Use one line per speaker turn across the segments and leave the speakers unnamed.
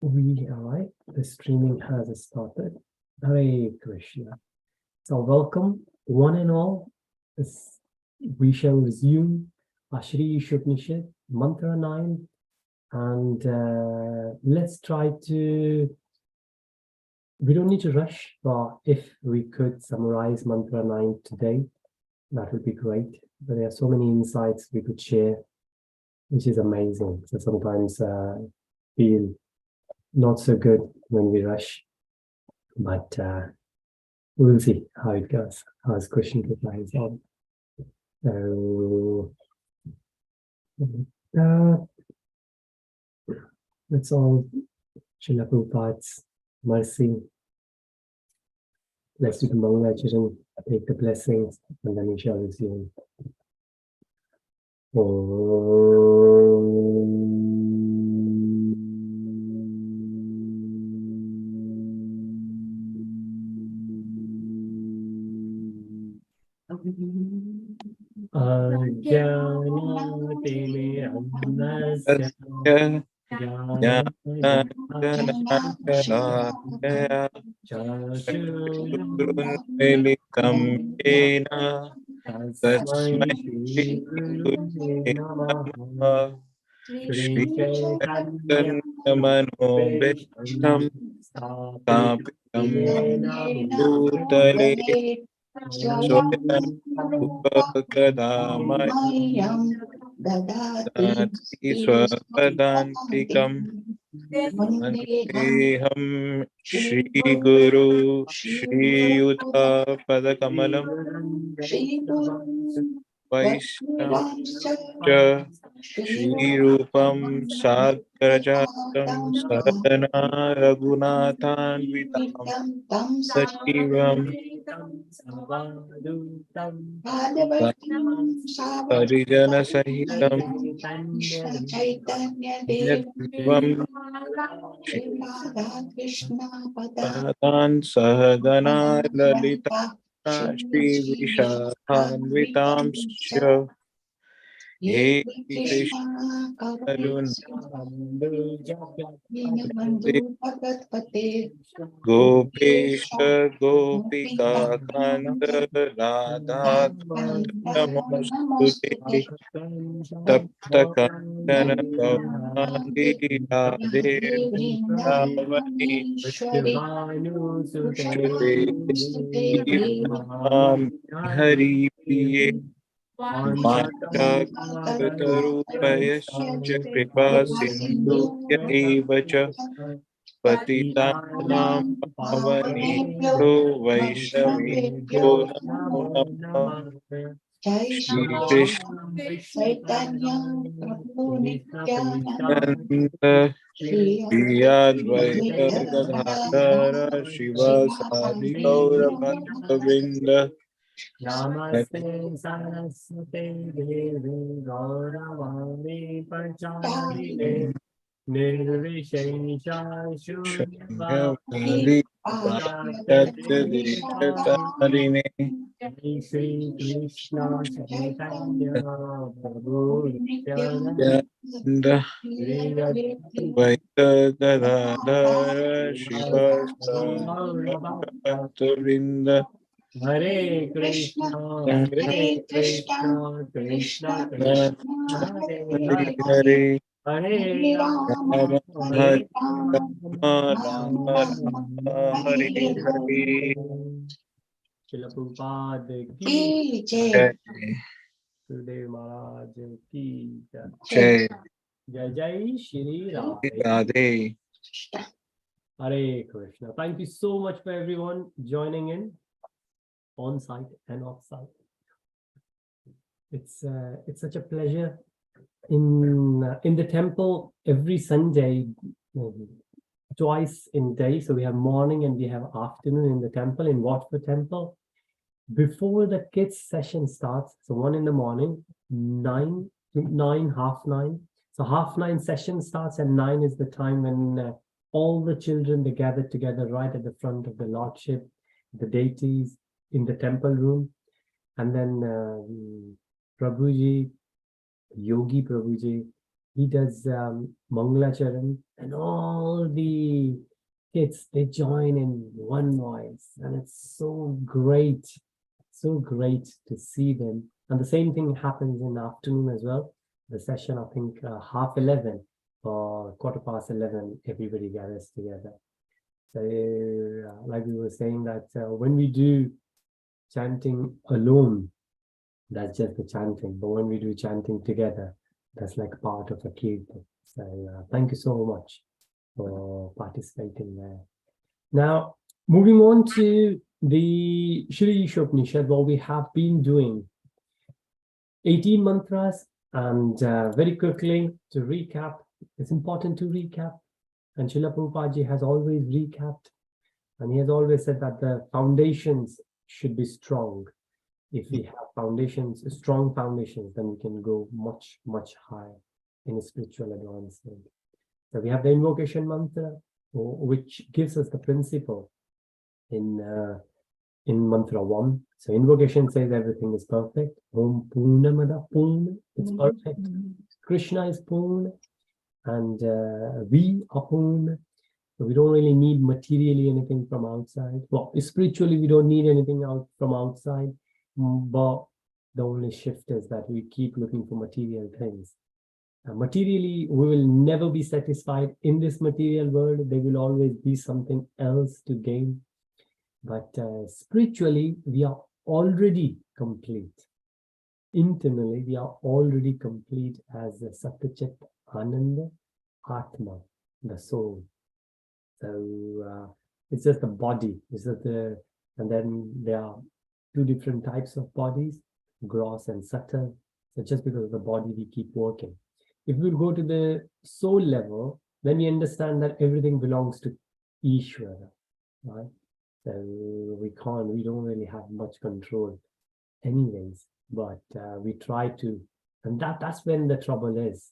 We are right. The streaming has started. Hare Krishna. So welcome one and all. We shall resume our Shri Īśopaniṣad Mantra 9, and let's try to, we don't need to rush, but if we could summarize Mantra 9 today, that would be great. But there are so many insights we could share, which is amazing. So sometimes feel not so good when we rush, but we'll see how it goes, how his question replies on. So that's all. Srila Prabhupada's mercy. Let's do the Mangalacharan, take the blessings, and then we shall resume.
Vandeham Shri Guru Shri Yuta Padakamalam Vaishnava Shri Rupam Sagrajatam Sadhana Raghunathan Vitam Sachivam Harijana Sahitam Yadvam Padan Sahagana Lalita Shri Vishakhanvitam Sya He Krishna Karuna Gopesha Gopika Kanda Radha Kanda Namostute Tapta Kandana Gaurani Radhe Vrindavaneshwari Hari Priye Manchakalpatarupayascha Kripa Sindhubhya eva cha Patitanam Pavanebhyo Vaishnavebhyo Namo Namah Shri Krishna Nanda Shri Advaita Gadadhara Shivasadi Gaura Bhaktavrinda
Namaste Saraswate Devi Gauravani Pacharine Nirvishesha Shunyavadi
Shri
Shri Krishna Chaitanya Prabhu
Nityananda Vaita Gadadhara Shivasavrinda
Hare Krishna, Hare Krishna, Krishna Krishna, Hare Hare, Hare Rama, Hare
Rama Hare Hare.
Srila Prabhupada ki
Jai
Gurudev Maharaj ki
Jai
Jai Jai Shri Radhe.
Radhe.
Hare Krishna. Thank you so much for everyone joining in on site and off site. It's such a pleasure in the temple every Sunday, twice in day. So we have morning and we have afternoon in the temple, in Watford Temple. Before the kids session starts, so 1 in the morning, 9 to 9, half 9. So half 9 session starts, and 9 is the time when all the children, they gather together right at the front of the Lordship, the deities in the temple room. And then Prabhuji, Yogi Prabhuji, he does Mangalacharan and all the kids, they join in one voice, and it's so great to see them. And the same thing happens in the afternoon as well. The session, I think 11:30 or 11:15, everybody gathers together. So like we were saying that when we do chanting alone, that's just the chanting. But when we do chanting together, that's like part of a kirtan. So thank you so much for participating there. Now, moving on to the Shri Īśopaniṣad, what we have been doing. 18 mantras, and very quickly to recap, it's important to recap. And Srila Prabhupada has always recapped, and he has always said that the foundations should be strong. If we have foundations, strong foundations, then we can go much, much higher in spiritual advancement. So we have the invocation mantra, which gives us the principle in mantra 1. So invocation says everything is perfect. Om Purnamada Purna, it's perfect. Krishna is Purna, and we are Purna. So we don't really need materially anything from outside. Well, spiritually, we don't need anything from outside, but the only shift is that we keep looking for material things. Materially, we will never be satisfied in this material world. There will always be something else to gain. But spiritually, we are already complete. Internally, we are already complete as a Satchit Ananda Atma, the soul. So it's just the body. And then there are 2 different types of bodies, gross and subtle. So just because of the body, we keep working. If we go to the soul level, then we understand that everything belongs to Ishvara, right? So we don't really have much control anyways, but we try to, and that's when the trouble is.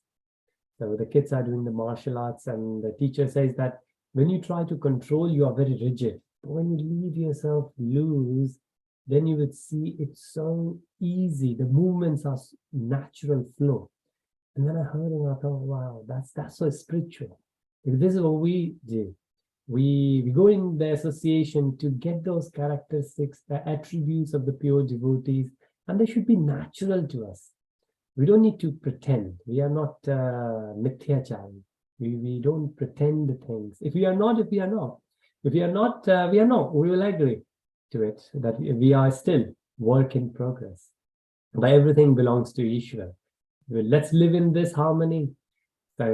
So the kids are doing the martial arts, and the teacher says that when you try to control, you are very rigid. But when you leave yourself loose, then you would see it's so easy. The movements are natural flow. And then I heard and I thought, wow, that's so spiritual. Because this is what we do. We go in the association to get those characteristics, the attributes of the pure devotees, and they should be natural to us. We don't need to pretend. We are not mithyachari. We don't pretend things. If we are not, we are not. If we are not, we are not. We will agree to it, that we are still work in progress. But everything belongs to Ishvara. Let's live in this harmony. So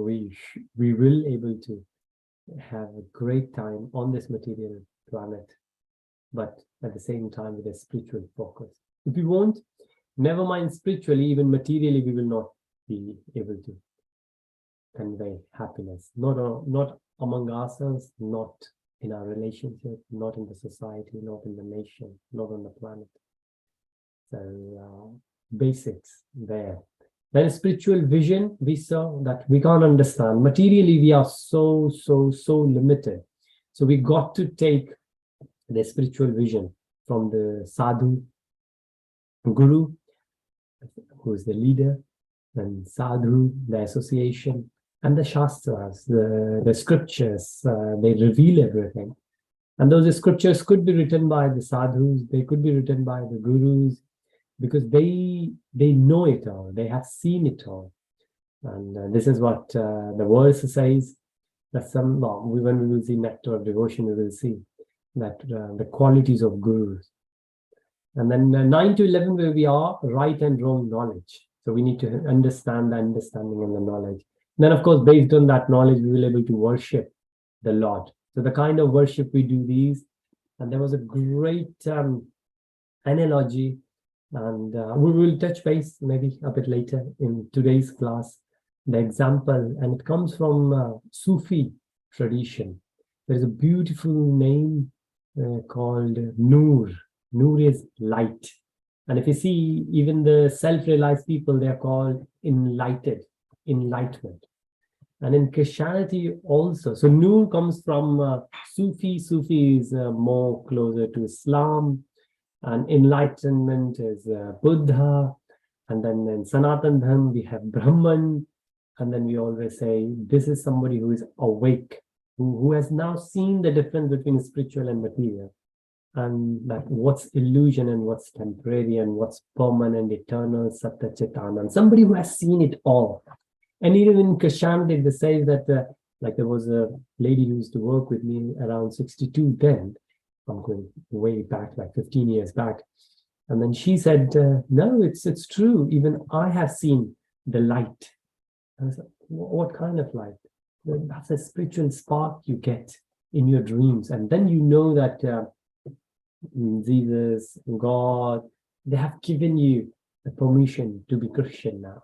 we will able to have a great time on this material planet, but at the same time with a spiritual focus. If we won't, never mind spiritually, even materially, we will not be able to convey happiness. Not among ourselves, not in our relationship, not in the society, not in the nation, not on the planet. So basics there. Then spiritual vision, we saw that we can't understand. Materially, we are so limited. So we got to take the spiritual vision from the sadhu, guru, who is the leader, and sadhu, the association, and the shastras, the scriptures. They reveal everything. And those scriptures could be written by the sadhus, they could be written by the gurus, because they know it all, they have seen it all. And this is what the verse says, that when we will see Nectar of Devotion, we will see that the qualities of gurus. And then 9 to 11, where we are, right and wrong knowledge. So we need to understand the understanding and the knowledge. And then, of course, based on that knowledge, we will be able to worship the Lord. So the kind of worship we do these, and there was a great analogy, and we will touch base maybe a bit later in today's class, the example, and it comes from Sufi tradition. There's a beautiful name called Noor. Noor is light. And if you see, even the self-realized people, they're called enlightenment. And in Christianity also, so Noor comes from Sufi. Sufi is more closer to Islam, and enlightenment is Buddha. And then in Sanatan Dharma, we have Brahman. And then we always say, this is somebody who is awake, who has now seen the difference between spiritual and material, and that what's illusion and what's temporary and what's permanent, eternal, Satya Chitanand. Somebody who has seen it all. And even in Christianity, they say that, like there was a lady who used to work with me around 62 then. I'm going way back, like 15 years back. And then she said, no, it's true. Even I have seen the light. I was like, what kind of light? That's a spiritual spark you get in your dreams. And then you know that Jesus, God, they have given you the permission to be Christian now.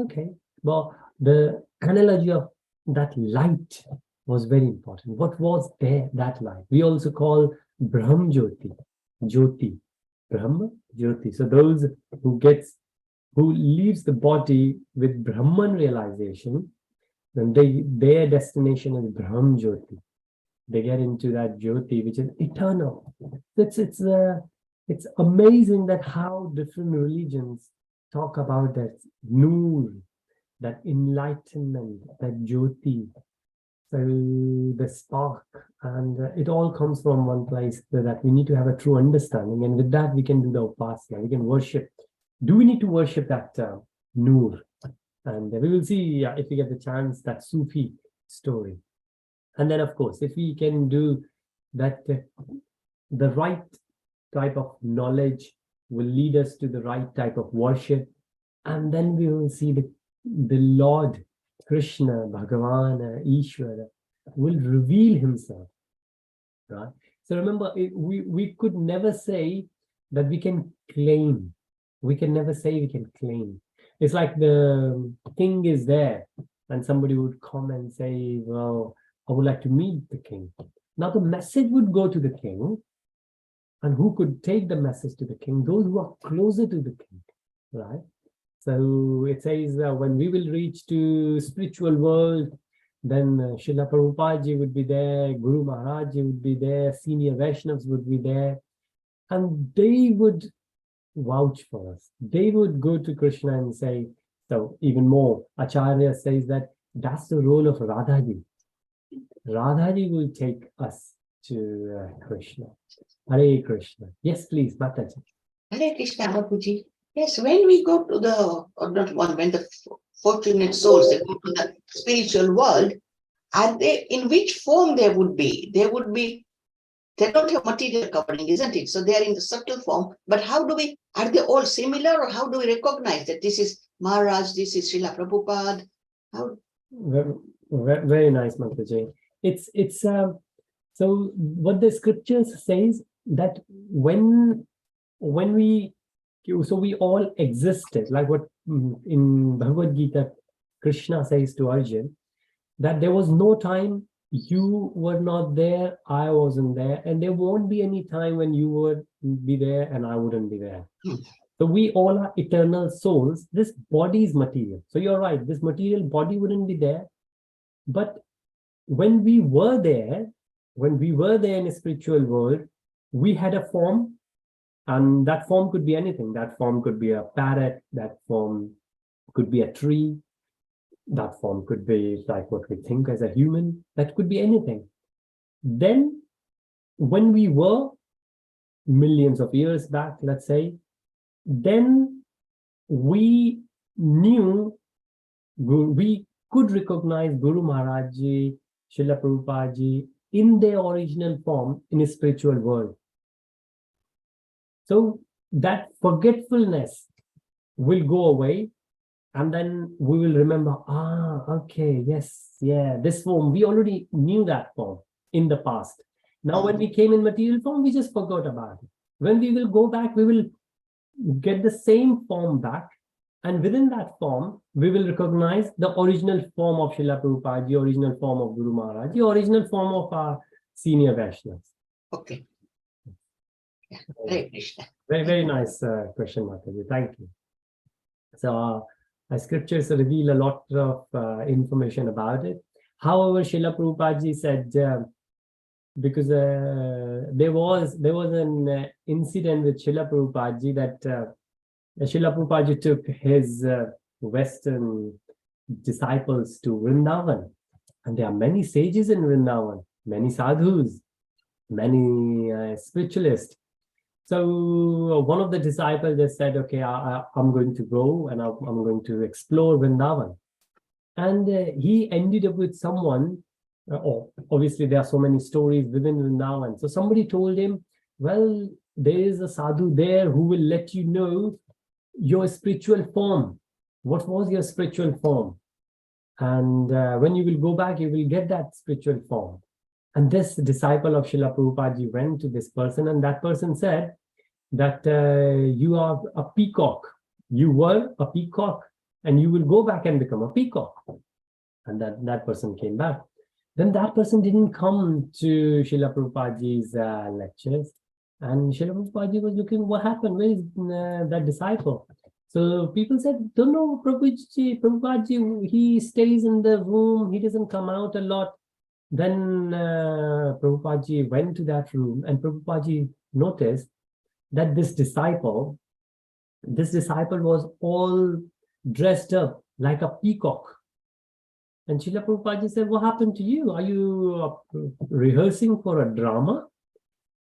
Okay. Well, the analogy of that light was very important. What was there, that light? We also call Brahm Jyoti. Brahma Jyoti. So those who leaves the body with Brahman realization, then their destination is Brahm Jyoti. They get into that Jyoti, which is eternal. It's amazing that how different religions talk about that Noor, that enlightenment, that Jyoti, so the spark, and it all comes from one place, that we need to have a true understanding, and with that we can do the upasana, we can worship. Do we need to worship that Noor? And we will see if we get the chance that Sufi story. And then, of course, if we can do that, the right type of knowledge will lead us to the right type of worship, and then we will see the Lord Krishna, Bhagavan, Ishvara will reveal himself, right? So remember, we could never say that we can claim. We can never say we can claim. It's like the king is there and somebody would come and say, well, I would like to meet the king. Now the message would go to the king, and who could take the message to the king? Those who are closer to the king, right? So it says when we will reach to spiritual world, then Srila Prabhupada would be there, Guru Maharaj would be there, senior Vaishnavas would be there, and they would vouch for us. They would go to Krishna and say, so even more, Acharya says that that's the role of Radhaji. Radhaji will take us to Krishna. Hare Krishna. Yes, please, Mataji.
Hare Krishna, Bapuji. Yes, when we go to the, or not one, when the fortunate souls, they go to the spiritual world, are they, in which form they would be? They would be, they don't have material covering, isn't it? So they are in the subtle form, but how do we, are they all similar, or how do we recognize that this is Maharaj, this is Srila Prabhupada? How?
Very, very nice, Mataji. It's so what the scriptures says that when we, so we all existed, like what in Bhagavad Gita Krishna says to Arjuna, that there was no time you were not there, I wasn't there, and there won't be any time when you would be there and I wouldn't be there. So we all are eternal souls. This body is material. So you're right, this material body wouldn't be there. But when we were there in a spiritual world, we had a form, and that form could be anything. That form could be a parrot, that form could be a tree, that form could be like what we think as a human, that could be anything. Then when we were millions of years back, let's say, then we knew, we could recognize Guru Maharaj Ji, Srila Prabhupada Ji in their original form in a spiritual world. So that forgetfulness will go away, and then we will remember, okay, yes, yeah, this form, we already knew that form in the past. Now when we came in material form, we just forgot about it. When we will go back, we will get the same form back, and within that form, we will recognize the original form of Srila Prabhupada, the original form of Guru Maharaj, the original form of our senior Vaishnavas.
Okay. Yeah. Hare Krishna.
Very, very nice question, Mataji. Thank you. So scriptures reveal a lot of information about it. However, Srila Prabhupada Ji said, because there was an incident with Srila Prabhupada Ji that Srila Prabhupada Ji took his Western disciples to Vrindavan. And there are many sages in Vrindavan, many sadhus, many spiritualists. So one of the disciples just said, okay, I'm going to go and I'm going to explore Vrindavan. And he ended up with someone, obviously there are so many stories within Vrindavan. So somebody told him, well, there is a sadhu there who will let you know your spiritual form. What was your spiritual form? And when you will go back, you will get that spiritual form. And this disciple of Srila Prabhupada went to this person, and that person said that you are a peacock. You were a peacock, and you will go back and become a peacock. And that person came back. Then that person didn't come to Srila Prabhupada's lectures. And Srila Prabhupada was looking, what happened? Where is that disciple? So people said, don't know, Prabhupada, he stays in the room. He doesn't come out a lot. Then Prabhupada went to that room, and Prabhupada noticed that this disciple was all dressed up like a peacock. And Srila Prabhupada said, what happened to you? Are you rehearsing for a drama?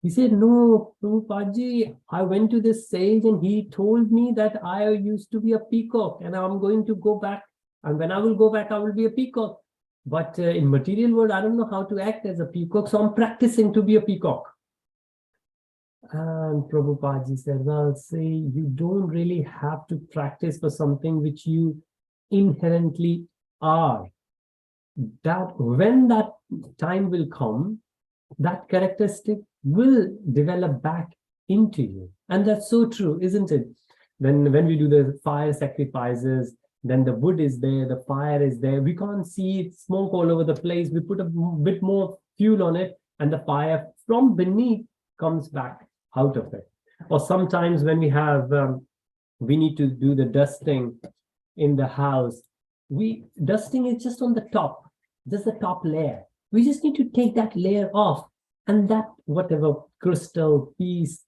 He said, no, Prabhupada, I went to this sage and he told me that I used to be a peacock and I'm going to go back. And when I will go back, I will be a peacock. But in material world, I don't know how to act as a peacock, so I'm practicing to be a peacock. And Prabhupada said, well, see, you don't really have to practice for something which you inherently are. That when that time will come, that characteristic will develop back into you. And that's so true, isn't it? Then when we do the fire sacrifices, then the wood is there, the fire is there. We can't see it, smoke all over the place. We put a bit more fuel on it, and the fire from beneath comes back out of it. Or sometimes when we have, we need to do the dusting in the house. Dusting is just on the top, just the top layer. We just need to take that layer off, and that whatever crystal piece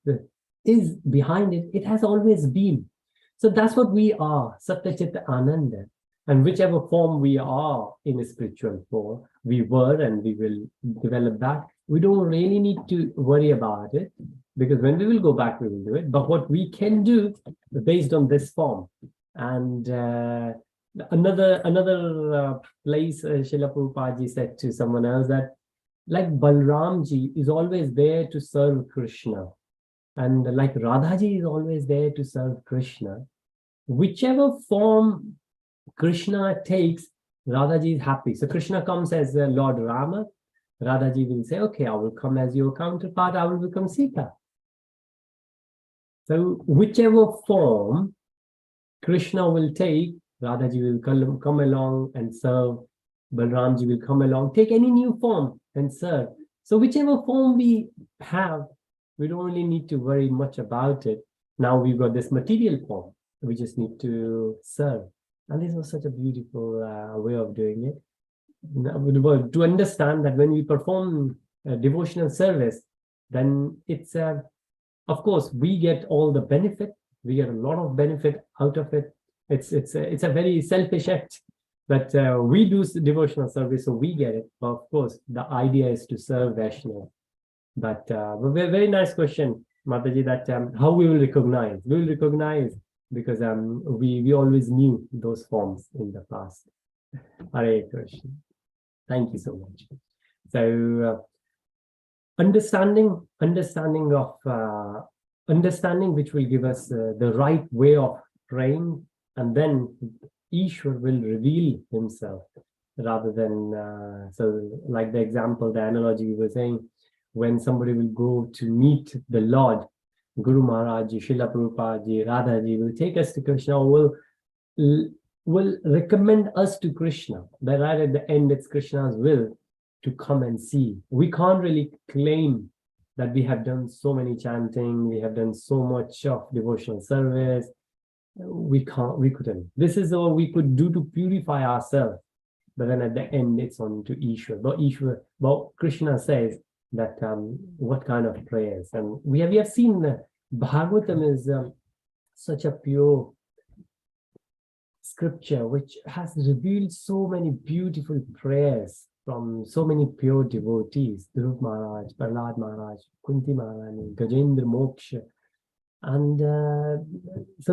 is behind it, it has always been. So that's what we are, Satya Chitta Ananda. And whichever form we are in a spiritual form, we were and we will develop back. We don't really need to worry about it, because when we will go back, we will do it. But what we can do based on this form. And another place, Srila Prabhupada said to someone else that, like Balramji is always there to serve Krishna. And like Radhaji is always there to serve Krishna. Whichever form Krishna takes, Radhaji is happy. So Krishna comes as Lord Rama. Radhaji will say, okay, I will come as your counterpart. I will become Sita. So whichever form Krishna will take, Radhaji will come along and serve. Balramji will come along, take any new form and serve. So whichever form we have, we don't really need to worry much about it. Now we've got this material form. We just need to serve. And this was such a beautiful way of doing it. To understand that when we perform devotional service, then it's, of course, we get all the benefit. We get a lot of benefit out of it. It's a very selfish act. But we do devotional service, so we get it. But of course, the idea is to serve Vaishnava. But very nice question, Mataji, that how we will recognize. We will recognize because we always knew those forms in the past. Hare Krishna. Thank you so much. So understanding which will give us the right way of praying, and then Ishwar will reveal himself rather than, so like the example, the analogy we were saying, when somebody will go to meet the Lord, Guru Maharaj, Srila Prabhupada, Radhaji will take us to Krishna, or will recommend us to Krishna. But right at the end, it's Krishna's will to come and see. We can't really claim that we have done so many chanting, we have done so much of devotional service. We couldn't. This is all we could do to purify ourselves. But then at the end, it's on to Ishwar. But Krishna says that what kind of prayers. And we have seen Bhagavatam is such a pure scripture which has revealed so many beautiful prayers from so many pure devotees, Dhruv Maharaj, Prahlad Maharaj, Kunti Maharani, Gajendra Moksha. And so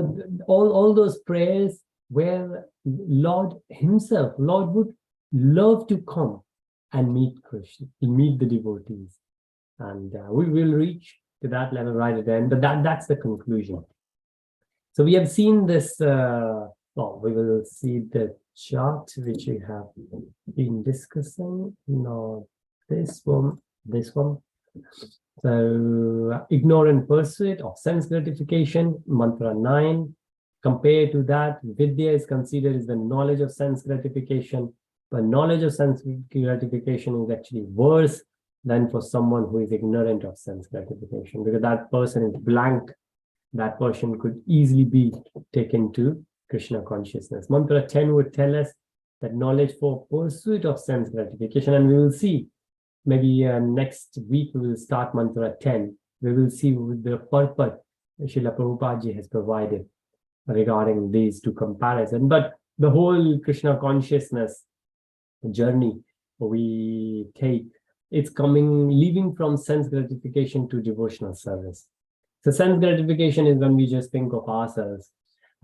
all those prayers where Lord himself, Lord would love to come and meet Krishna, meet the devotees. And we will reach to that level right at the end, but that's the conclusion. So we have seen this, well, we will see the chart which we have been discussing. No, this one. So ignorant pursuit of sense gratification, mantra 9. Compared to that, vidya is considered as the knowledge of sense gratification, but knowledge of sense gratification is actually worse than for someone who is ignorant of sense gratification, because that person is blank. That person could easily be taken to Krishna consciousness. Mantra 10 would tell us that knowledge for pursuit of sense gratification, and we will see maybe next week we will start mantra 10. We will see the purpose Srila Prabhupada ji has provided regarding these two comparisons. But the whole Krishna consciousness journey we take, it's leaving from sense gratification to devotional service. So sense gratification is when we just think of ourselves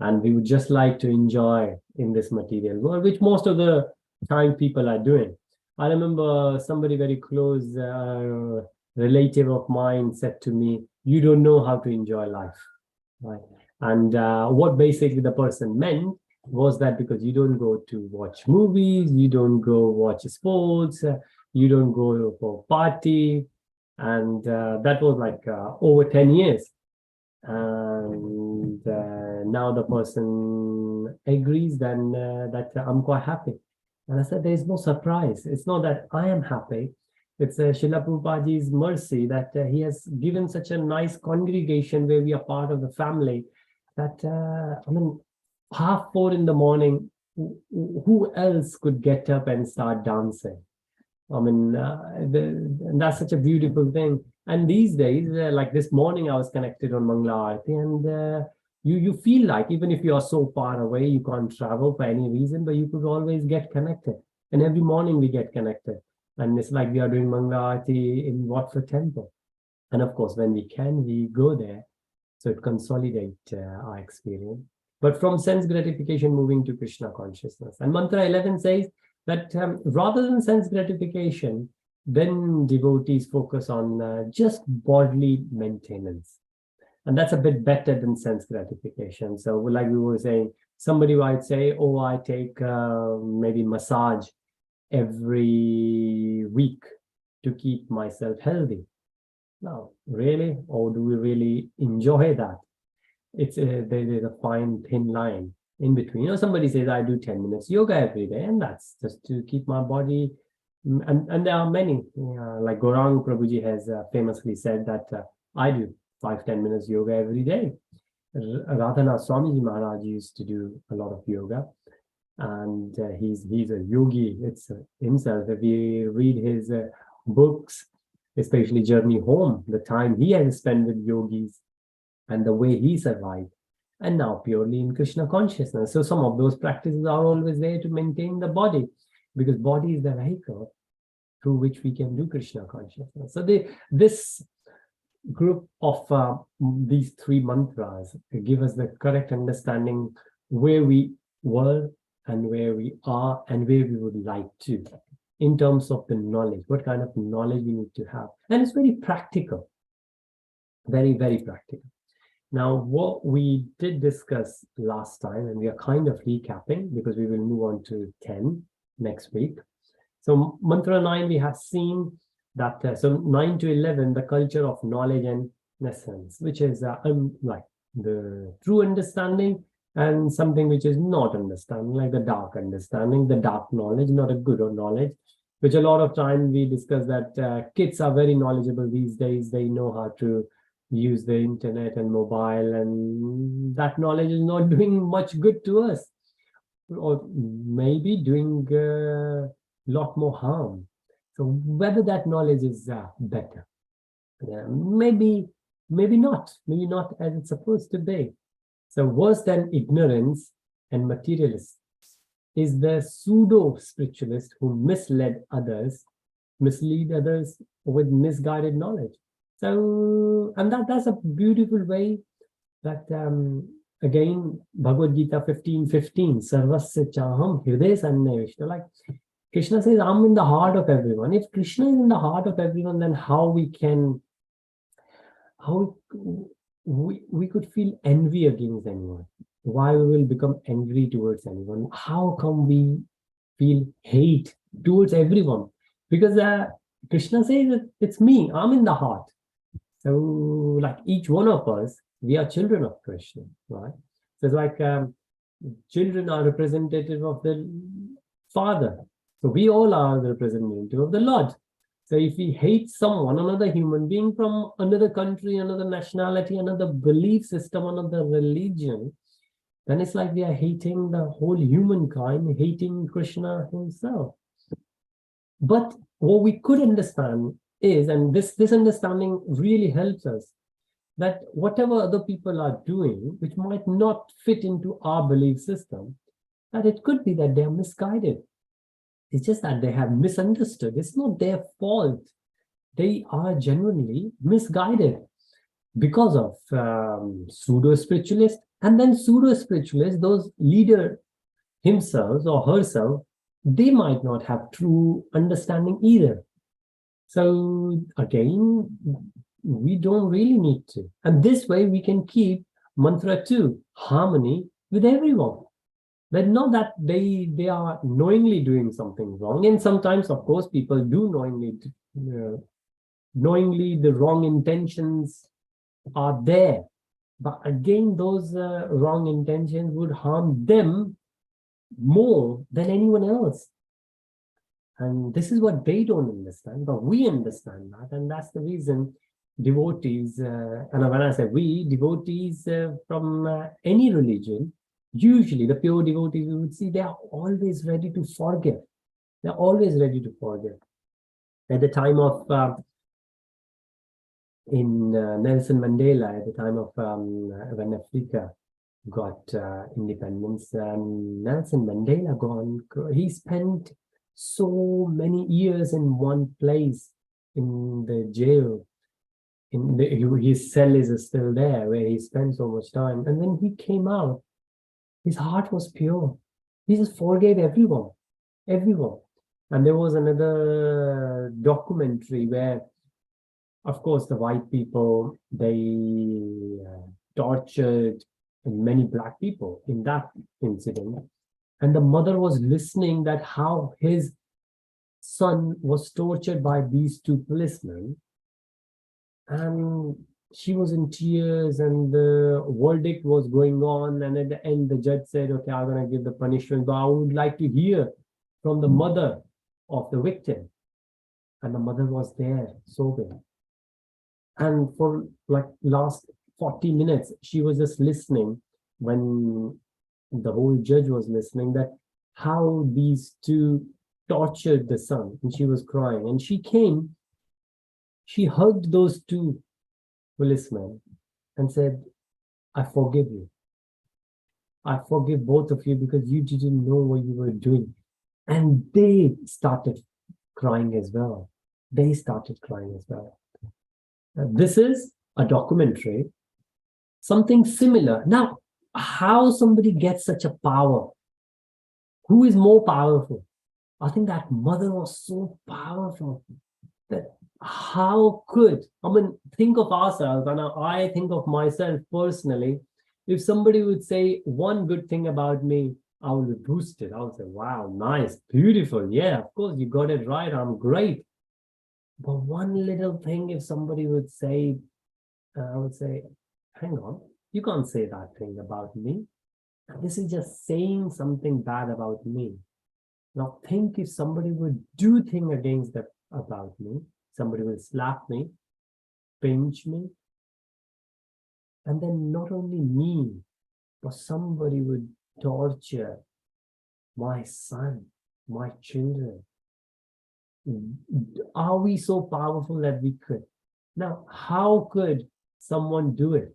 and we would just like to enjoy in this material world, which most of the time people are doing. I remember somebody very close relative of mine said to me, "You don't know how to enjoy life." Right? And what basically the person meant was that because you don't go to watch movies, you don't go watch sports, you don't go for party, and that was like over 10 years. And now the person agrees then that I'm quite happy. And I said, there is no surprise. It's not that I am happy. It's Srila Prabhupada's mercy that he has given such a nice congregation where we are part of the family that, I mean, 4:30 in the morning, who else could get up and start dancing? I mean, that's such a beautiful thing. And these days, like this morning, I was connected on Mangala Aarti, and you feel like even if you are so far away, you can't travel for any reason, but you could always get connected. And every morning we get connected. And it's like we are doing Mangala Aarti in Watford Temple. And of course, when we can, we go there. So it consolidates our experience. But from sense gratification, moving to Krishna consciousness. And Mantra 11 says that rather than sense gratification, then devotees focus on just bodily maintenance. And that's a bit better than sense gratification. So like we were saying, somebody might say, oh, I take maybe massage every week to keep myself healthy. Now, really? Or do we really enjoy that? It's there's a fine, thin line in between. You know, somebody says, I do 10 minutes yoga every day, and that's just to keep my body. And there are many, like Gaurang Prabhuji has famously said that I do 5-10 minutes yoga every day. Radhanath Swamiji Maharaj used to do a lot of yoga, and he's a yogi. It's himself. If we read his books, especially Journey Home, the time he has spent with yogis and the way he survived, and now purely in Krishna consciousness. So some of those practices are always there to maintain the body, because body is the vehicle through which we can do Krishna consciousness. So this group of these three mantras give us the correct understanding where we were and where we are and where we would like to, in terms of the knowledge, what kind of knowledge we need to have. And it's very practical, very, very practical. Now, what we did discuss last time, and we are kind of recapping because we will move on to 10 next week. So mantra 9, we have seen that, so 9 to 11, the culture of knowledge and essence, which is like the true understanding and something which is not understanding, like the dark understanding, the dark knowledge, not a good knowledge, which a lot of time we discuss that kids are very knowledgeable these days. They know how to use the internet and mobile, and that knowledge is not doing much good to us, or maybe doing a lot more harm. So whether that knowledge is better, maybe not as it's supposed to be. So worse than ignorance and materialist is the pseudo-spiritualist who mislead others, mislead others with misguided knowledge. So, and that's a beautiful way that, again, Bhagavad Gita 15:15, Sarvasya Chaham Hriday Sannevishta. Like Krishna says, I'm in the heart of everyone. If Krishna is in the heart of everyone, then how we could feel envy against anyone? Why we will become angry towards anyone? How come we feel hate towards everyone? Because Krishna says that it's me, I'm in the heart. So like each one of us, we are children of Krishna, right? So it's like children are representative of the Father. So we all are the representative of the Lord. So if we hate someone, another human being from another country, another nationality, another belief system, another religion, then it's like we are hating the whole humankind, hating Krishna himself. But what we could understand is, and this understanding really helps us, that whatever other people are doing, which might not fit into our belief system, that it could be that they are misguided. It's just that they have misunderstood. It's not their fault. They are genuinely misguided because of pseudo-spiritualists. And then pseudo-spiritualists, those leader himself or herself, they might not have true understanding either. So again, we don't really need to. And this way we can keep mantra 2, harmony with everyone. But not that they are knowingly doing something wrong. And sometimes, of course, people do knowingly the wrong intentions are there. But again, those wrong intentions would harm them more than anyone else. And this is what they don't understand, but we understand that. And that's the reason devotees, and when I say we, devotees from any religion, usually the pure devotees, we would see they are always ready to forgive. They're always ready to forgive. At the time of, Nelson Mandela, at the time of when Africa got independence, Nelson Mandela he spent so many years in one place in the jail. His cell is still there where he spent so much time. And when he came out, his heart was pure. He just forgave everyone. And there was another documentary where, of course, the white people, they tortured many black people in that incident. And the mother was listening that how his son was tortured by these two policemen. And she was in tears and the verdict was going on. And at the end, the judge said, okay, I'm going to give the punishment, but I would like to hear from the mother of the victim. And the mother was there, sobbing. And for like last 40 minutes, she was just listening when the whole judge was listening, that how these two tortured the son. And she was crying. And she came, she hugged those two policemen and said, I forgive you. I forgive both of you because you didn't know what you were doing. And they started crying as well. This is a documentary, something similar. Now, how somebody gets such a power? Who is more powerful? I think that mother was so powerful that how could, think of ourselves, and I think of myself personally, if somebody would say one good thing about me, I would be boosted. I would say, wow, nice, beautiful. Yeah, of course, you got it right. I'm great. But one little thing, if somebody would say, I would say, hang on, you can't say that thing about me. This is just saying something bad about me. Now think if somebody would do thing against that about me, somebody will slap me, pinch me, and then not only me, but somebody would torture my son, my children. Are we so powerful that we could? Now, how could someone do it?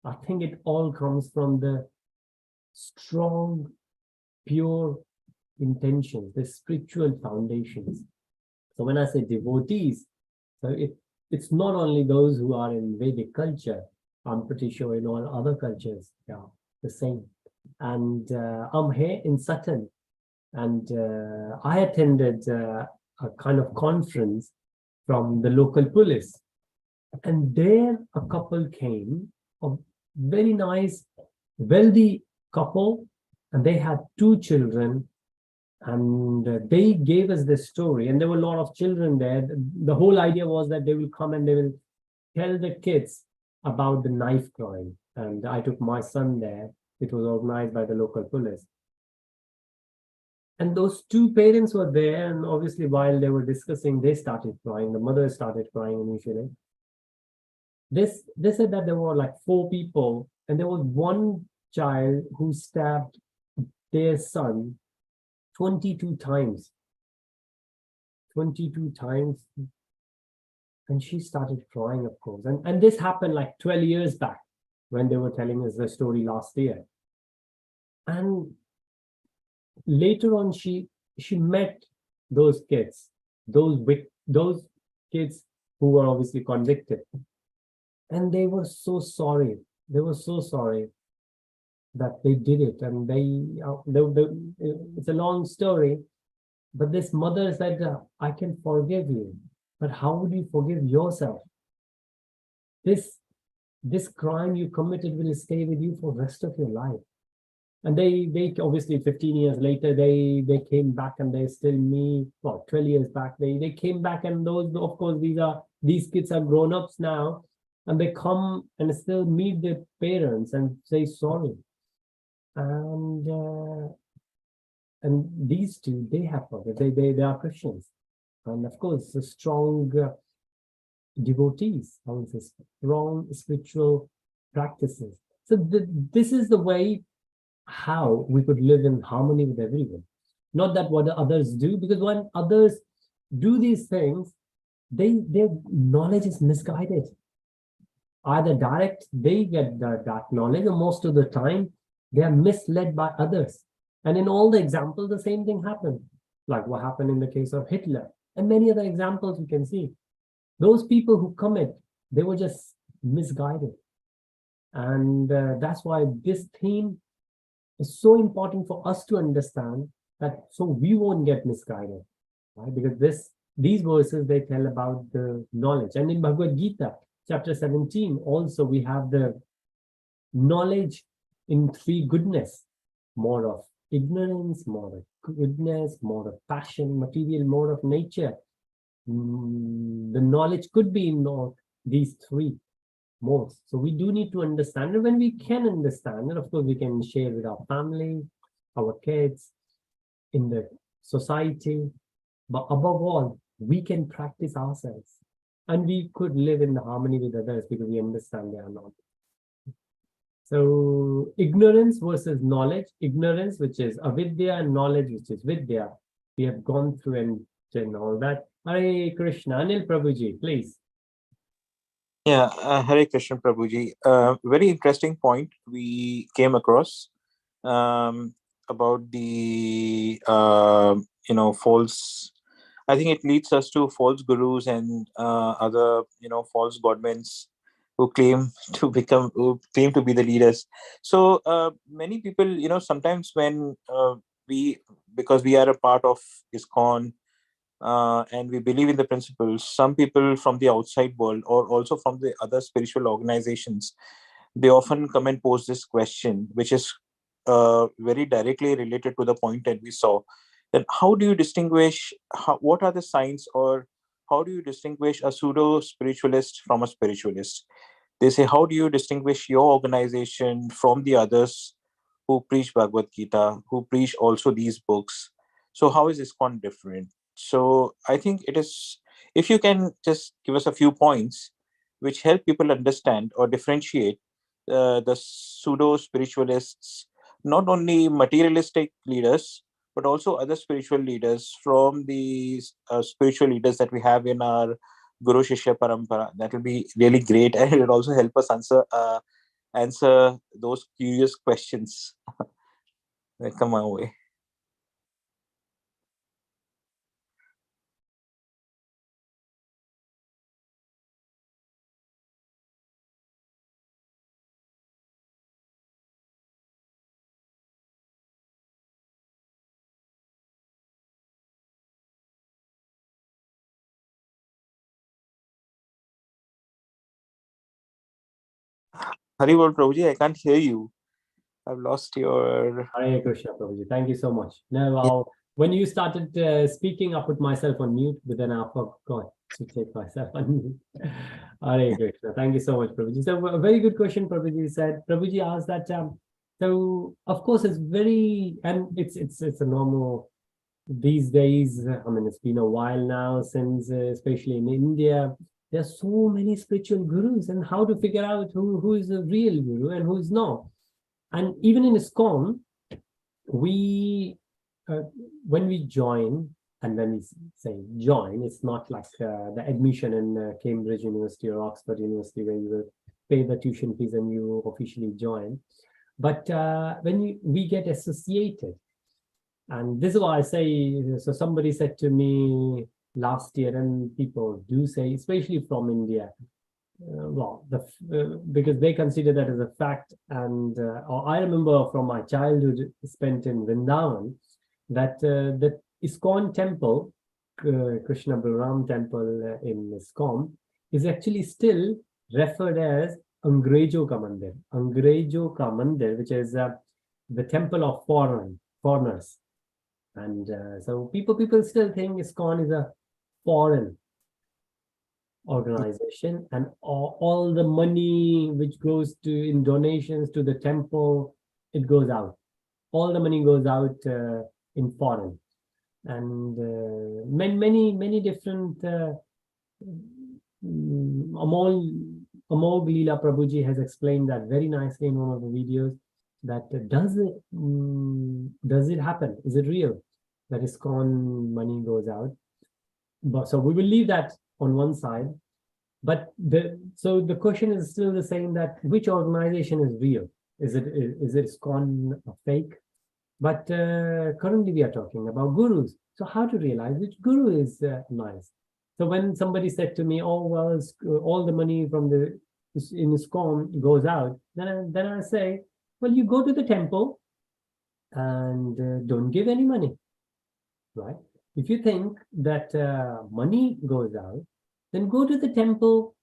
I think it all comes from the strong pure intentions, the spiritual foundations. So when I say devotees, so it's not only those who are in Vedic culture. I'm pretty sure in all other cultures, yeah, the same. And I'm here in Sutton, and I attended a kind of conference from the local police. And there a couple came, a very nice, wealthy couple, and they had 2 children. And they gave us this story, and there were a lot of children there. The whole idea was that they will come and they will tell the kids about the knife crime. And I took my son there. It was organized by the local police. And those 2 parents were there, and obviously while they were discussing, they started crying. The mother started crying initially. They said that there were like 4 people, and there was one child who stabbed their son 22 times. 22 times. And she started crying, of course. And this happened like 12 years back when they were telling us the story last year. And later on, she met those kids, those kids who were obviously convicted. And they were so sorry. They were so sorry that they did it. And it's a long story, but this mother said, I can forgive you, but how would you forgive yourself? This crime you committed will stay with you for the rest of your life. And they obviously 15 years later, they came back, and they still meet. Well, 12 years back, they came back, and those, of course, these kids are grown-ups now, and they come and still meet their parents and say sorry. And these 2, they have forgiven. They are Christians, and of course, the strong devotees, I would say, strong spiritual practices. So this is the way how we could live in harmony with everyone. Not that what others do, because when others do these things, their knowledge is misguided. Either direct, they get that knowledge, or most of the time, they are misled by others. And in all the examples, the same thing happened, like what happened in the case of Hitler, and many other examples you can see. Those people who commit, they were just misguided. And that's why this theme is so important for us to understand, that so we won't get misguided, right? Because these verses, they tell about the knowledge. And in Bhagavad Gita, chapter 17, also we have the knowledge in 3 goodness: more of ignorance, more of goodness, more of passion, material, more of nature. The knowledge could be in all these 3 modes. So we do need to understand, and when we can understand, and of course we can share with our family, our kids, in the society, but above all, we can practice ourselves, and we could live in harmony with others because we understand they are not. So ignorance versus knowledge. Ignorance, which is avidya, and knowledge, which is vidya. We have gone through and all that. Hare Krishna. Anil Prabhuji, please.
Yeah, Hare Krishna Prabhuji. Very interesting point we came across about the false. I think it leads us to false gurus and other false godmen who claim to be the leaders. So many people, sometimes when because we are a part of ISKCON, and we believe in the principles, some people from the outside world or also from the other spiritual organizations, they often come and pose this question, which is very directly related to the point that we saw. Then how do you distinguish, what are the signs, or how do you distinguish a pseudo spiritualist from a spiritualist? They say, how do you distinguish your organization from the others who preach Bhagavad Gita, who preach also these books? So how is ISKCON different? So I think it is, if you can just give us a few points which help people understand or differentiate the pseudo spiritualists, not only materialistic leaders, but also other spiritual leaders from the spiritual leaders that we have in our Guru Shishya Parampara. That will be really great, and it will also help us answer those curious questions that come our way. Hari bol, Prabhuji, I can't hear you. I've lost your.
Hare Krishna, Prabhuji. Thank you so much. Now, when you started speaking, I put myself on mute, but then I forgot to take myself on mute. Hare Krishna. Thank you so much, Prabhuji. So, a very good question, Prabhuji said. Prabhuji asked that. So, of course, it's very, and it's a normal these days. I mean, it's been a while now since, especially in India, there's so many spiritual gurus, and how to figure out who is a real guru and who is not. And even in ISKCON, we when we join, and when we say join, it's not like the admission in Cambridge University or Oxford University where you will pay the tuition fees and you officially join. But when we get associated, and this is why I say, so somebody said to me last year, and people do say, especially from India, because they consider that as a fact. And I remember from my childhood spent in Vrindavan that the ISKCON temple, Krishna Balaram temple in ISKCON, is actually still referred as Angrejo Ka Mandir. Angrejo Ka Mandir, which is the temple of foreigners. And so people still think ISKCON is a foreign organization, and all the money which goes to in donations to the temple, it goes out. All the money goes out in foreign, and many different. Amol Leela Prabhuji has explained that very nicely in one of the videos. That does it happen? Is it real that ISKCON money goes out? But so we will leave that on one side, but so the question is still the same, that which organization is real? Is it ISKCON a fake? But currently we are talking about gurus. So how to realize which guru is nice? So when somebody said to me, "Oh well, all the money from in ISKCON goes out," then I say, well, you go to the temple and don't give any money, right? If you think that money goes out, then go to the temple.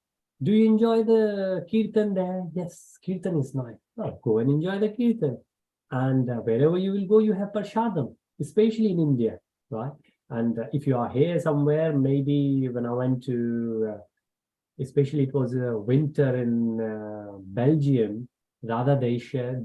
Do you enjoy the kirtan there? Yes, kirtan is nice. Well, go and enjoy the kirtan. And wherever you will go, you have prashadam, especially in India, right? And if you are here somewhere, maybe when I went to, especially it was winter in Belgium, Radha Desha,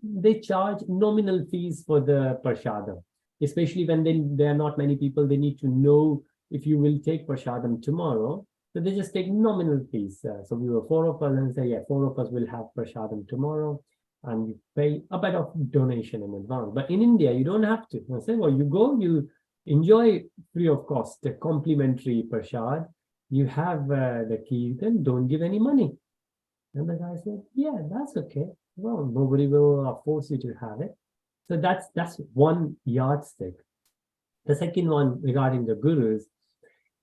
they charge nominal fees for the prashadam. Especially when there are not many people, they need to know if you will take prashadam tomorrow. So they just take nominal fees. So we were 4 of us and say, yeah, 4 of us will have prashadam tomorrow. And you pay a bit of donation in advance. But in India, you don't have to. I say, well, you go, you enjoy free of cost, a complimentary prashad. You have the kirtan, don't give any money. And the guy said, yeah, that's okay. Well, nobody will force you to have it. So that's one yardstick. The second one regarding the gurus,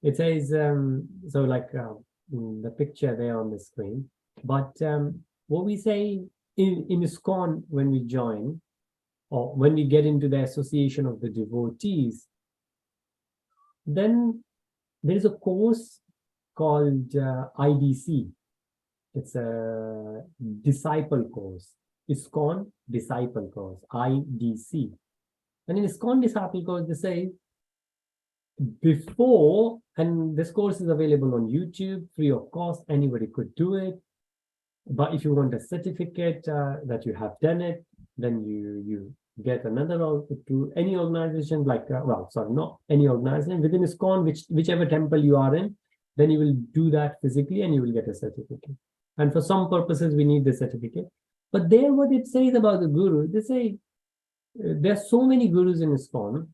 it says, so like the picture there on the screen. But what we say in ISKCON when we join, or when we get into the association of the devotees, then there is a course called IDC. It's a disciple course. ISKCON disciple course, IDC. And in ISKCON disciple course, they say before, and this course is available on YouTube, free of cost, anybody could do it. But if you want a certificate that you have done it, then you get another to any organization like, well, sorry, not any organization, within ISKCON, whichever temple you are in, then you will do that physically and you will get a certificate. And for some purposes, we need the certificate. But there, what it says about the guru, they say there are so many gurus in ISKCON,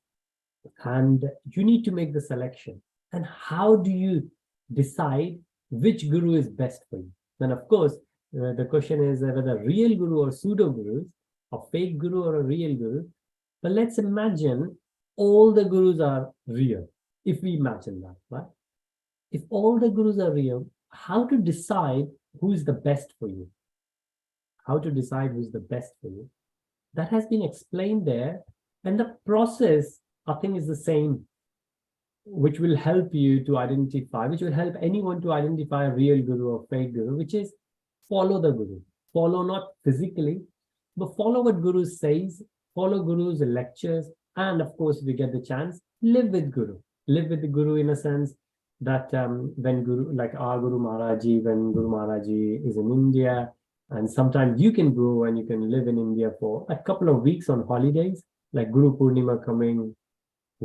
and you need to make the selection. And how do you decide which guru is best for you? Then, of course, the question is whether real guru or pseudo gurus, a fake guru or a real guru. But let's imagine all the gurus are real. If we imagine that, right? If all the gurus are real, how to decide who is the best for you? How to decide who's the best for you? That has been explained there. And the process, I think, is the same, which will help you to identify, which will help anyone to identify a real guru or fake guru, which is follow the guru. follow not physically, but follow what Guru says, follow Guru's lectures, and of course, if we get the chance, live with Guru. Live with the Guru in a sense that when Guru, like our Guru Maharaji, when Guru Maharaji is in India, and sometimes you can go and you can live in India for a couple of weeks on holidays, like Guru Purnima coming,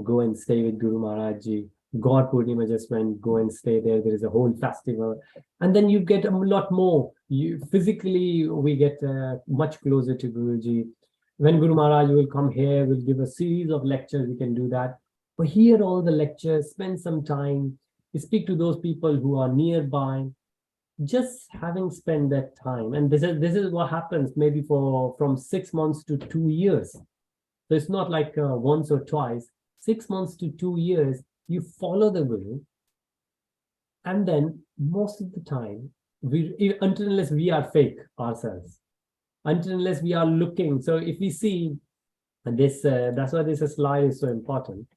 go and stay with Guru Maharaji. God Purnima just went, go and stay there. There is a whole festival. And then you get a lot more. You physically, we get much closer to Guruji. When Guru Maharaj will come here, will give a series of lectures, we can do that. But hear all the lectures, spend some time, speak to those people who are nearby. Just having spent that time, and this is what happens maybe from 6 months to 2 years. So it's not like once or twice. 6 months to 2 years, you follow the Guru, and then most of the time, until unless we are fake ourselves, until unless we are looking. So if we see this, that's why this slide is so important.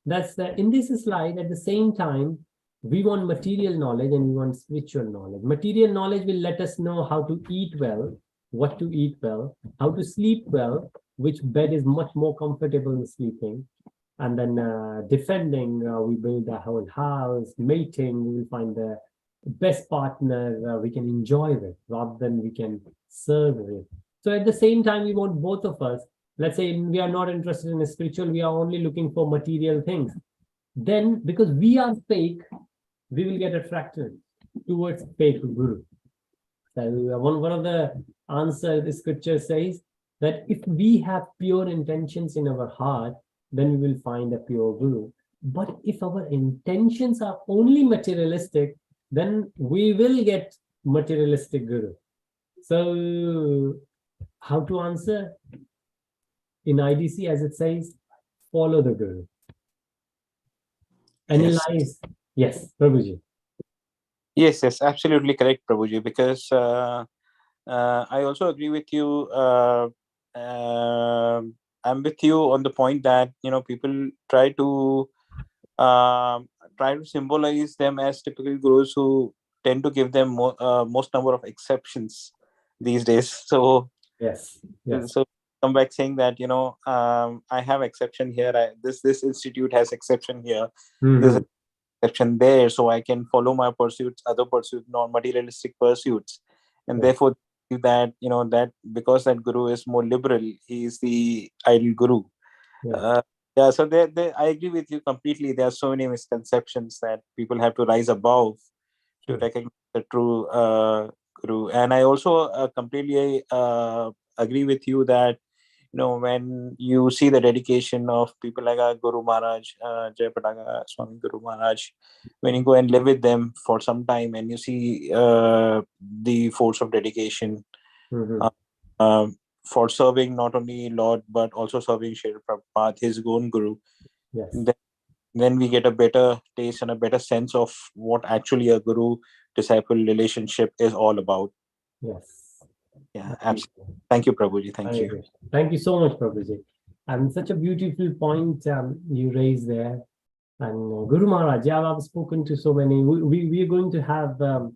That's in this slide, at the same time, we want material knowledge and we want spiritual knowledge. Material knowledge will let us know how to eat well, what to eat well, how to sleep well, which bed is much more comfortable in sleeping. And then defending, we build a whole house, mating, we will find the best partner we can enjoy with rather than we can serve with. So at the same time, we want both of us. Let's say we are not interested in a spiritual, we are only looking for material things. Then because we are fake, we will get attracted towards fake Guru. So one of the answers the scripture says that if we have pure intentions in our heart, then we will find a pure Guru. But if our intentions are only materialistic, then we will get materialistic Guru. So how to answer? In IDC, as it says, follow the Guru. Analyze. Yes, Prabhuji.
Yes, absolutely correct, Prabhuji, because I also agree with you. I'm with you on the point that, people try to symbolize them as typical gurus who tend to give them most number of exceptions these days. So
yes.
So come back saying that, I have exception here. This institute has exception here. There's exception there, so I can follow my pursuits, other pursuits, non-materialistic pursuits, and therefore that that because that guru is more liberal, he is the ideal guru. So I agree with you completely. There are so many misconceptions that people have to rise above to recognize the true guru. And I also completely agree with you that when you see the dedication of people like Guru Maharaj, Jayapataka Swami Guru Maharaj, when you go and live with them for some time and you see the force of dedication for serving not only Lord but also serving Srila Prabhupada, his own Guru, then we get a better taste and a better sense of what actually a guru-disciple relationship is all about.
Yes.
Yeah, absolutely. Thank you, Prabhuji. Thank you.
Thank you so much, Prabhuji. And such a beautiful point you raised there. And Guru Maharaj, I've spoken to so many. We are going to have a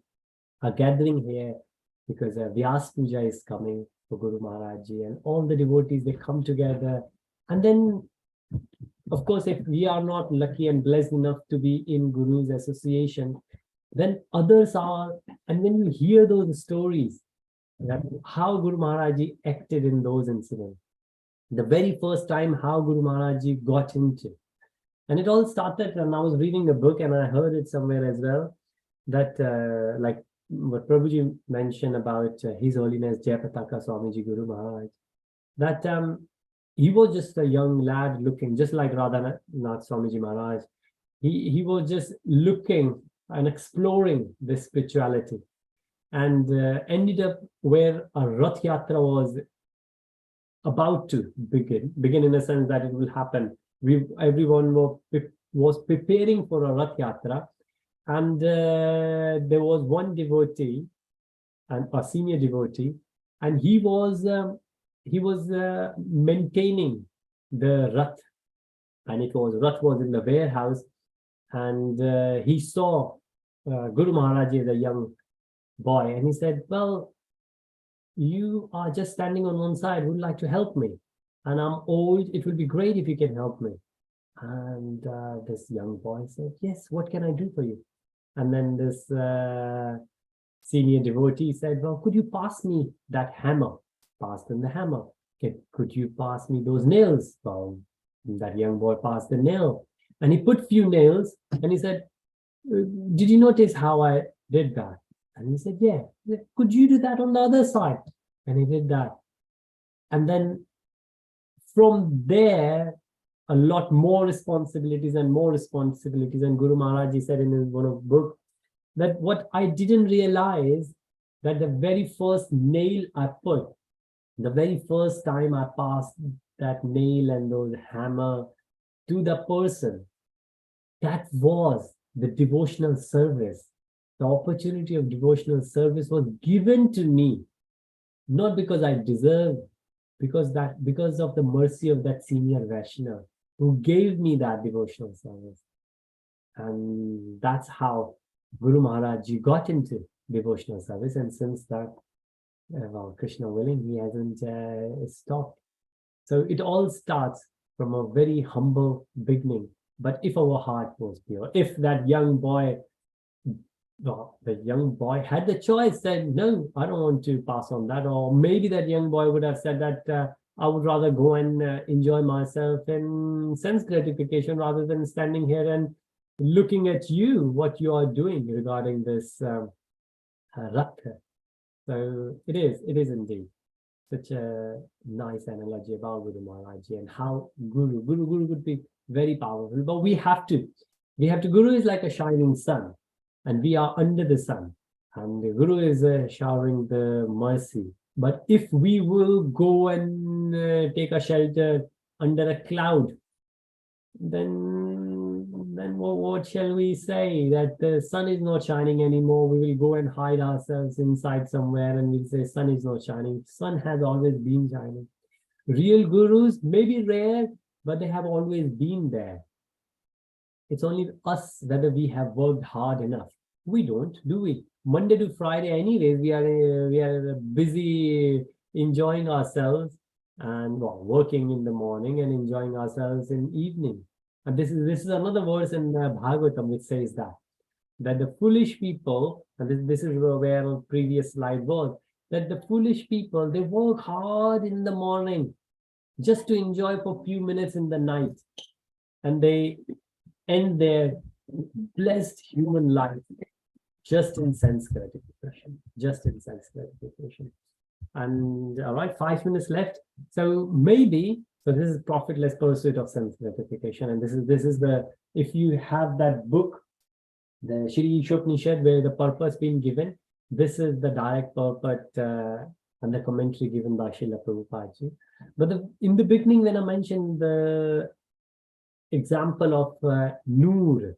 gathering here because Vyas Puja is coming for Guru Maharaj Ji, and all the devotees, they come together. And then, of course, if we are not lucky and blessed enough to be in Guru's association, then others are. And when you hear those stories, that how Guru Maharaj Ji acted in those incidents, the very first time how Guru Maharaj Ji got into, and it all started, and I was reading a book and I heard it somewhere as well, that like what Prabhuji mentioned about His Holiness Jayapataka Swamiji Guru Maharaj, that he was just a young lad looking, just like Radhanath Swamiji Maharaj. He was just looking and exploring this spirituality, and ended up where a Rath Yatra was about to begin in a sense that it will happen. Everyone was preparing for a Rath Yatra, and there was one devotee, and a senior devotee, and he was maintaining the Rath, and Rath was in the warehouse, and he saw Guru Maharaj as a young boy, and he said, well, you are just standing on one side, would like to help me. And I'm old, it would be great if you can help me. And this young boy said, yes, what can I do for you? And then this senior devotee said, well, could you pass me that hammer? Passed him the hammer. Okay, could you pass me those nails? Well, that young boy passed the nail. And he put few nails and he said, did you notice how I did that? And he said, yeah. Could you do that on the other side? And he did that. And then from there, a lot more responsibilities and more responsibilities. And Guru Maharaj said in his one of book that what I didn't realize, that the very first nail I put, the very first time I passed that nail and those hammer to the person, that was the devotional service. The opportunity of devotional service was given to me, not because I deserved, because of the mercy of that senior Vaishnava who gave me that devotional service. And that's how Guru Maharaj Ji got into devotional service. And since that, well, Krishna willing, he hasn't stopped. So it all starts from a very humble beginning. But if our heart was pure, if that young boy, well, the young boy had the choice, said, no, I don't want to pass on that. Or maybe that young boy would have said that I would rather go and enjoy myself in sense gratification rather than standing here and looking at you, what you are doing regarding this Ratha. So it is indeed such a nice analogy about Guru Maharaj and how Guru would be very powerful. But we have to, Guru is like a shining sun and we are under the sun. And the Guru is showering the mercy. But if we will go and take a shelter under a cloud, then what shall we say? That the sun is not shining anymore. We will go and hide ourselves inside somewhere and we'll say sun is not shining. Sun has always been shining. Real gurus may be rare, but they have always been there. It's only us whether we have worked hard enough. We don't, do we? Monday to Friday, anyways, we are busy enjoying ourselves and working in the morning and enjoying ourselves in evening. And this is another verse in Bhagavatam which says that the foolish people, and this is where our previous slide was, that the foolish people, they work hard in the morning just to enjoy for a few minutes in the night, and they end their blessed human life just in sense gratification, And all right, 5 minutes left. So maybe, so this is profitless pursuit of sense gratification. And this is the, if you have that book, the Īśopaniṣad, where the purpose being given, this is the direct purport and the commentary given by Srila Prabhupada ji. But in the beginning, when I mentioned the example of Noor,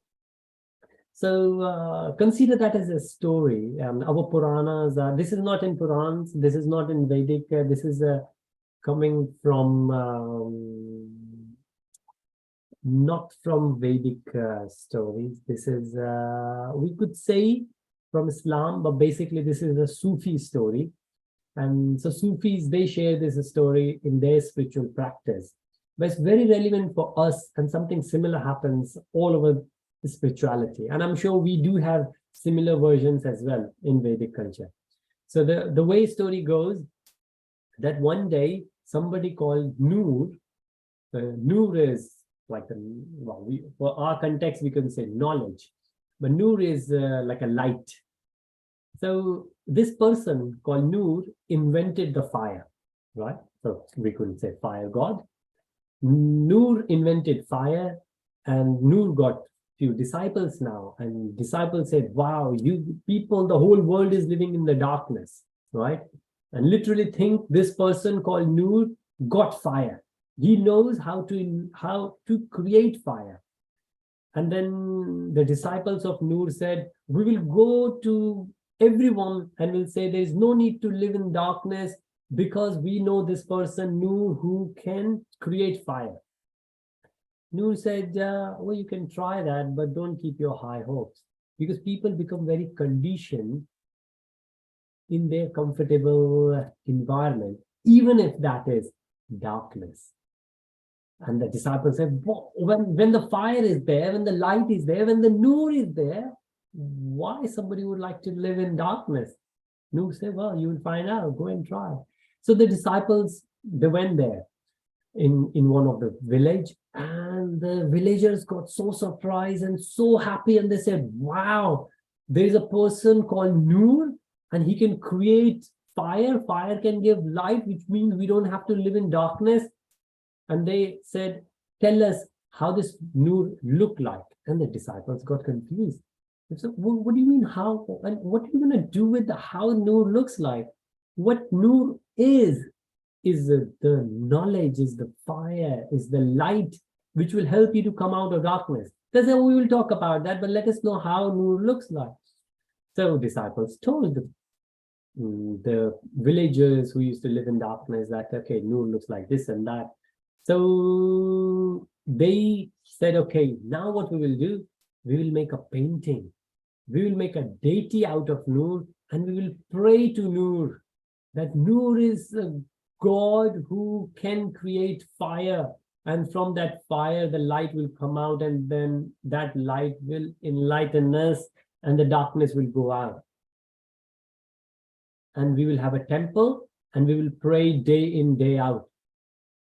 so consider that as a story. Our Puranas, this is not in Purans, this is not in Vedic, this is coming from, not from Vedic stories. This is, we could say from Islam, but basically this is a Sufi story. And so Sufis, they share this story in their spiritual practice. But it's very relevant for us, and something similar happens all over spirituality, and I'm sure we do have similar versions as well in Vedic culture. So the way story goes, that one day somebody called Noor, Noor is like for our context we can say knowledge, but Noor is like a light. So this person called Noor invented the fire, right? So we could say fire god. Noor invented fire, and Noor got few disciples now, and disciples said, wow, you people, the whole world is living in the darkness, right? And literally think this person called Noor got fire. He knows how to create fire. And then the disciples of Noor said, we will go to everyone and will say there is no need to live in darkness because we know this person Noor who can create fire. Noor said, well, you can try that, but don't keep your high hopes, because people become very conditioned in their comfortable environment, even if that is darkness. And the disciples said, when the fire is there, when the light is there, when the Noor is there, why somebody would like to live in darkness? Noor said, well, you will find out, go and try. So the disciples, they went there in one of the village, and the villagers got so surprised and so happy, and they said, wow, there's a person called Noor, and he can create fire. Fire can give light, which means we don't have to live in darkness. And they said, tell us how this Noor looked like. And the disciples got confused. They said, well, what do you mean how? And what are you going to do with how Noor looks like? What Noor is the knowledge, is the fire, is the light, which will help you to come out of darkness. They said, we will talk about that, but let us know how Noor looks like. So disciples told the villagers who used to live in darkness that, okay, Noor looks like this and that. So they said, okay, now what we will do, we will make a painting. We will make a deity out of Noor, and we will pray to Noor, that Noor is a God who can create fire. And from that fire, the light will come out, and then that light will enlighten us, and the darkness will go out. And we will have a temple, and we will pray day in, day out.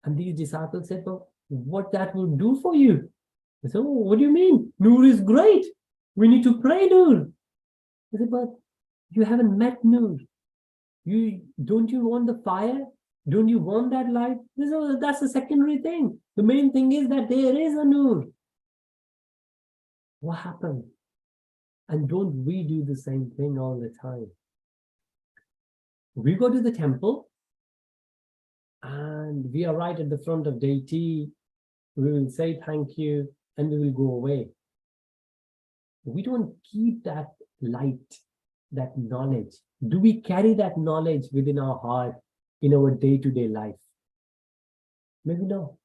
And these disciples said, well, what that will do for you? They said, oh, what do you mean? Noor is great. We need to pray Noor. They said, but you haven't met Noor. Don't you want the fire? Don't you want that light? They said, oh, that's a secondary thing. The main thing is that there is a Noor. What happened? And don't we do the same thing all the time? We go to the temple, and we are right at the front of deity. We will say thank you, and we will go away. We don't keep that light, that knowledge. Do we carry that knowledge within our heart in our day-to-day life? Maybe no.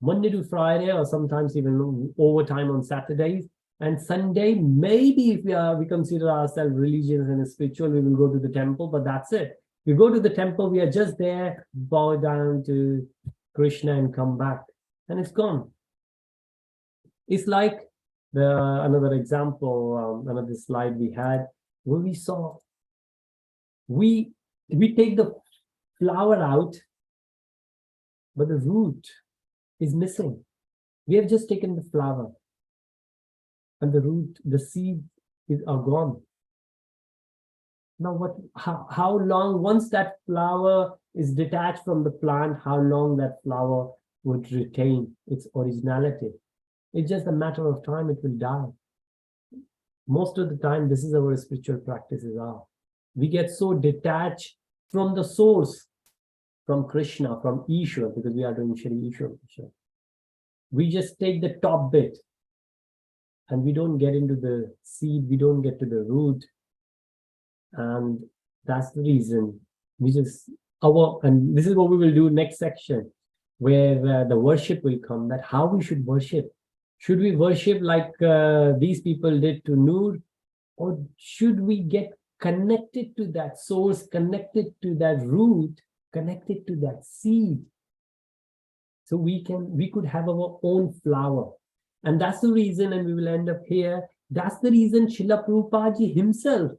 Monday to Friday, or sometimes even overtime on Saturdays. And Sunday, maybe if we consider ourselves religious and spiritual, we will go to the temple, but that's it. We go to the temple, we are just there, bow down to Krishna and come back, and it's gone. It's like another example, another slide we had, where we saw, we take the flower out, but the root is missing. We have just taken the flower, and the root, the seed are gone. Now, how long, once that flower is detached from the plant, how long that flower would retain its originality? It's just a matter of time, it will die. Most of the time, this is our spiritual practices are. We get so detached from the source, from Krishna, from Īśor, because we are doing Shri Īśopaniṣad. We just take the top bit, and we don't get into the seed, we don't get to the root. And that's the reason we just, and this is what we will do next section, where the worship will come, that how we should worship. Should we worship like these people did to Noor, or should we get connected to that source, connected to that root, connected to that seed? So we could have our own flower. And that's the reason, and we will end up here, that's the reason Srila Prabhupada Ji himself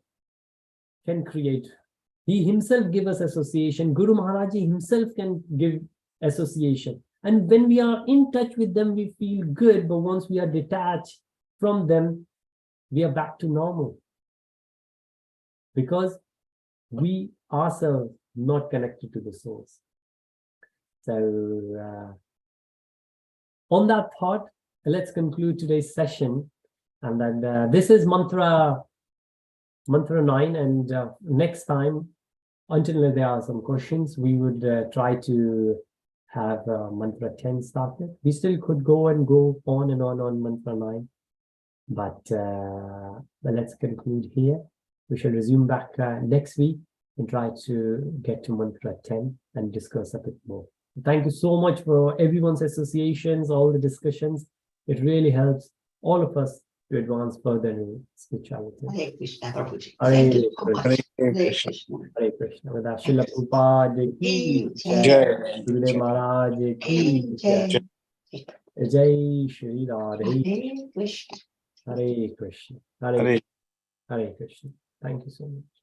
can create. He himself give us association. Guru Maharaj Ji himself can give association. And when we are in touch with them, we feel good. But once we are detached from them, we are back to normal. Because we ourselves not connected to the source. So on that thought, let's conclude today's session. And then this is mantra 9, and next time, until there are some questions, we would try to have mantra 10 started. We still could go on and on mantra 9, but let's conclude here. We shall resume back next week and try to get to mantra 10 and discuss a bit more. Thank you so much for everyone's associations, all the discussions. It really helps all of us to advance further in spirituality.
Hare Krishna, Prabhuji.
Hare
Thank you so
Krishna.
much.
Hare
Hare
Krishna.
Krishna.
Hare Krishna. With Srila Prabhupada ki
Jai.
jai. Gurudev Maharaj ki
Jai.
jai. Jai Shri Radhe.
Hare Krishna.
Hare Krishna.
Hare
Hare Krishna. Thank you so much.